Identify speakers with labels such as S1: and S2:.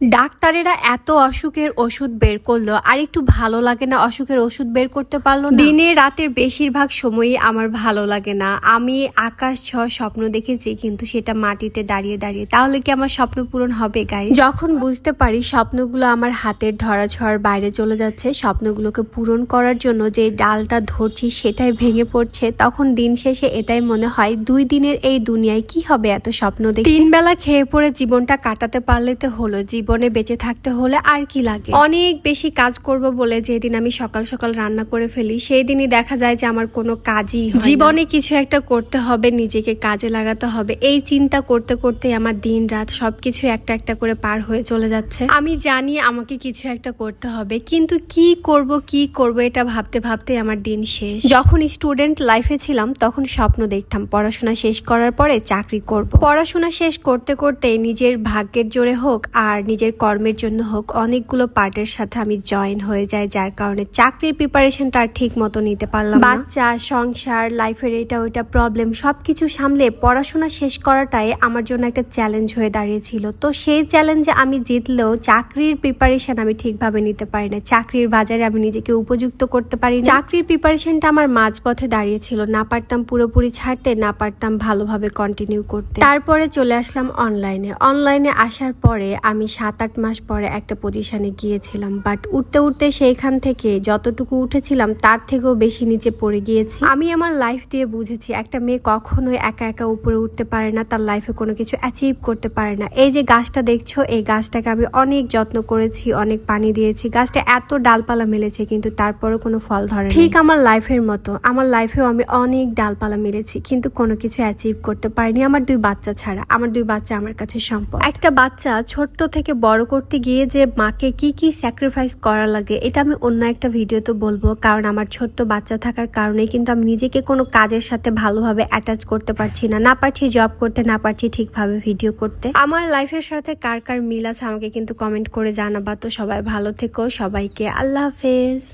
S1: ডাক্তারেরা এত অসুখের ওষুধ বের করলো, আর একটু ভালো লাগে না? অসুখের ওষুধ বের করতে পারলো না। দিনে রাতের বেশিরভাগ সময়ই আমার ভালো লাগে না। আমি আকাশ ছোঁয়া স্বপ্ন দেখেছি, কিন্তু সেটা মাটিতে দাঁড়িয়ে দাঁড়িয়ে। তাহলে কি আমার স্বপ্ন পূরণ হবে গাইস? যখন বুঝতে পারি স্বপ্নগুলো আমার হাতের ধরাছোঁয়ার বাইরে চলে যাচ্ছে, স্বপ্নগুলোকে পূরণ করার জন্য যে ডালটা ধরছি সেটাই ভেঙে পড়ছে, তখন দিন শেষে এটাই মনে হয় 2 দিনের এই দুনিয়ায় কি হবে এত স্বপ্ন দেখে। 3 বেলা খেয়ে পড়ে জীবনটা কাটাতে পারলে তো হলো, জীবনে বেঁচে থাকতে হলে আর কি লাগে। অনেক বেশি কাজ করব বলে যেদিন আমি সকাল সকাল রান্না করে ফেলি, সেই দিনই দেখা যায় যে আমার কোনো কাজই হয় না। জীবনে কিছু একটা করতে হবে, নিজেকে কাজে লাগাতে হবে, এই চিন্তা করতে করতে আমার দিন রাত সবকিছু একটা একটা করে পার হয়ে চলে যাচ্ছে। আমি জানি আমাকে কিছু একটা করতে হবে, কিন্তু কি করব এটা ভাবতে ভাবতে আমার দিন শেষ। যখন স্টুডেন্ট লাইফে ছিলাম তখন স্বপ্ন দেখতাম পড়াশোনা শেষ করার পরে চাকরি করব। পড়াশোনা শেষ করতে করতে নিজের ভাগ্যের জোরে হোক আর নিজের কর্মের জন্য হোক, অনেকগুলো পার্টের সাথে আমি জয়েন হয়ে যাই, যার কারণে চাকরির প্রিপারেশনটা ঠিক মতো নিতে পারলাম না। বাচ্চা, সংসার, লাইফের এটা ওইটা প্রবলেম সবকিছু সামলে পড়াশোনা শেষ করাটাই আমার জন্য একটা চ্যালেঞ্জ হয়ে দাঁড়িয়েছিল। তো সেই চ্যালেঞ্জে আমি জিতলেও চাকরির প্রিপারেশন আমি ঠিকভাবে নিতে পারি না, চাকরির বাজারে আমি নিজেকে উপযুক্ত করতে পারি না। চাকরির প্রিপারেশনটা আমার মাঝপথে দাঁড়িয়েছিল, না পারতাম পুরোপুরি ছাড়তে, না পারতাম ভালোভাবে কন্টিনিউ করতে। তারপরে চলে আসলাম অনলাইনে আসার পরে আমি 7-8 মাস পরে একটা পজিশনে গিয়েছিলাম, বাট উঠতে উঠতে সেইখান থেকে যতটুকু উঠেছিলাম তার থেকেও বেশি নিচে পড়ে গিয়েছি। আমি আমার লাইফ দিয়ে বুঝেছি একটা মেয়ে কখনোই একা একা উপরে উঠতে পারে না, তার লাইফে কোনো কিছু অ্যাচিভ করতে পারে না। এই যে গাছটা দেখছো, এই গাছটাকে আমি অনেক যত্ন করেছি, অনেক পানি দিয়েছি, গাছটা এত ডালপালা মেলেছে কিন্তু তারপরও কোনো ফল ধরে না। ঠিক আমার লাইফের মতো, আমার লাইফেও আমি অনেক ডালপালা মেলেছি কিন্তু কোনো কিছু অ্যাচিভ করতে পারিনি, আমার 2 বাচ্চা ছাড়া। আমার 2 বাচ্চা আমার কাছে সম্পদ। একটা বাচ্চা ছোট্ট থেকে বড় করতে গিয়ে যে মাকে কি কি স্যাক্রিফাইস করা লাগে, এটা আমি অন্য একটা ভিডিওতে বলবো, কারণ আমার ছোট্ট বাচ্চা থাকার কারণে কিন্তু আমি নিজেকে কোনো কাজের সাথে ভালোভাবে অ্যাটাচ করতে পারছি না পারছি জব করতে, না পারছি ঠিকভাবে ভিডিও করতে। আমার লাইফের সাথে কার কার মিল আছে আমাকে কিন্তু কমেন্ট করে জানাবা। তো সবাই ভালো থেকো, সবাইকে আল্লাহ হাফেজ।